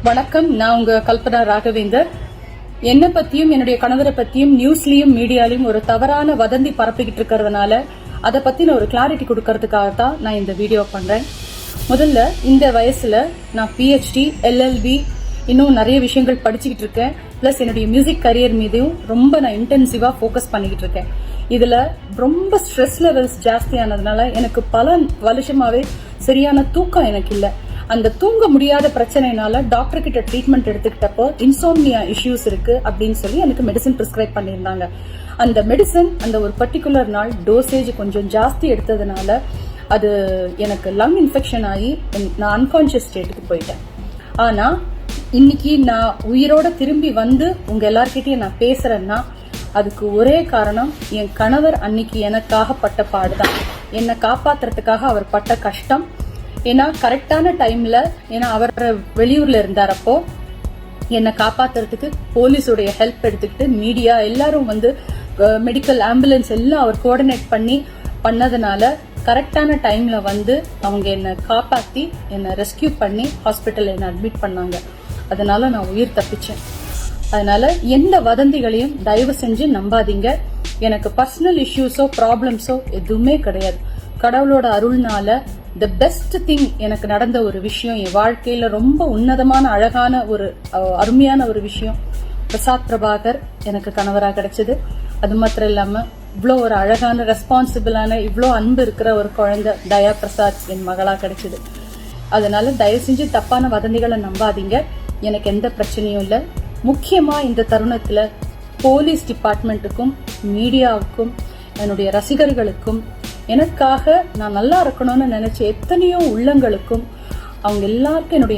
வணக்கம். நான் உங்க கல்பனா ராகவேந்தர். என்னை பத்தியும் என்னுடைய கணவரை பத்தியும் நியூஸ்லயும் மீடியாலையும் ஒரு தவறான வதந்தி பரப்பிக்கிட்டு இருக்கிறதுனால அதை பத்தி நான் ஒரு கிளாரிட்டி கொடுக்கறதுக்காக தான் நான் இந்த வீடியோ பண்றேன். முதல்ல இந்த வயசுல நான் PhD, LLB இன்னும் நிறைய விஷயங்கள் படிச்சுக்கிட்டு இருக்கேன். பிளஸ் என்னுடைய மியூசிக் கரியர் மீதும் ரொம்ப நான் இன்டென்சிவா ஃபோக்கஸ் பண்ணிக்கிட்டு இருக்கேன். இதுல ரொம்ப ஸ்ட்ரெஸ் லெவல்ஸ் ஜாஸ்தியானதுனால எனக்கு பல வருஷமாவே சரியான தூக்கம் எனக்கு இல்லை. அந்த தூங்க முடியாத பிரச்சனைனால டாக்டர் கிட்ட ட்ரீட்மெண்ட் எடுத்துக்கிட்டப்போ இன்சோம்னியா இஷ்யூஸ் இருக்கு அப்படின்னு சொல்லி எனக்கு மெடிசன் பிரிஸ்கிரைப் பண்ணியிருந்தாங்க. அந்த மெடிசன் அந்த ஒரு பர்டிகுலர் நாள் டோசேஜ் கொஞ்சம் ஜாஸ்தி எடுத்ததுனால அது எனக்கு லங் இன்ஃபெக்ஷன் ஆகி நான் அன்கான்சியஸ் ஸ்டேட்டுக்கு போயிட்டேன். ஆனா இன்னைக்கு நான் உயிரோட திரும்பி வந்து உங்க எல்லார்கிட்டயும் நான் பேசுறேன்னா அதுக்கு ஒரே காரணம் என் கணவர் அன்னைக்கு எனக்காக பட்ட பாடுதான். என்னை காப்பாத்துறதுக்காக அவர் பட்ட கஷ்டம். ஏன்னா கரெக்டான டைம்ல, ஏன்னா அவர் வெளியூர்ல இருந்தாரப்போ என்னை காப்பாத்துறதுக்கு போலீஸுடைய ஹெல்ப் எடுத்துக்கிட்டு மீடியா எல்லாரும் வந்து மெடிக்கல் ஆம்புலன்ஸ் எல்லாம் அவர் கோஆர்டினேட் பண்ணதுனால கரெக்டான டைம்ல வந்து அவங்க என்னை காப்பாத்தி என்னை ரெஸ்கியூ பண்ணி ஹாஸ்பிட்டல் என்னை அட்மிட் பண்ணாங்க. அதனால நான் உயிர் தப்பிச்சேன். அதனால எந்த வதந்திகளையும் தயவு செஞ்சு நம்பாதீங்க. எனக்கு பர்சனல் இஷ்யூஸோ ப்ராப்ளம்ஸோ எதுவுமே கிடையாது. கடவுளோட அருள்னால தி பெஸ்ட் திங் எனக்கு நடந்த ஒரு விஷயம், என் வாழ்க்கையில ரொம்ப உன்னதமான அழகான ஒரு அருமையான ஒரு விஷயம், பிரசாத் பிரபாகர் எனக்கு கணவராக கிடைச்சது. அது மாத்திரம் இல்லாம இவ்வளோ ஒரு அழகான ரெஸ்பான்சிபிளான இவ்வளோ அன்பு இருக்கிற ஒரு குழந்தை தயா பிரசாத் என் மகளா கிடைச்சது. அதனால தயவு செஞ்சு தப்பான வதந்திகளை நம்பாதீங்க. எனக்கு எந்த பிரச்சனையும் இல்லை. முக்கியமா இந்த தருணத்துல போலீஸ் டிபார்ட்மெண்ட்டுக்கும் மீடியாவுக்கும் என்னுடைய ரசிகர்களுக்கும் எனக்காக நான் நல்லா இருக்கணும்னு நினைச்ச எத்தனையோ உள்ளங்களுக்கும் அவங்க எல்லாருக்கும் என்னுடைய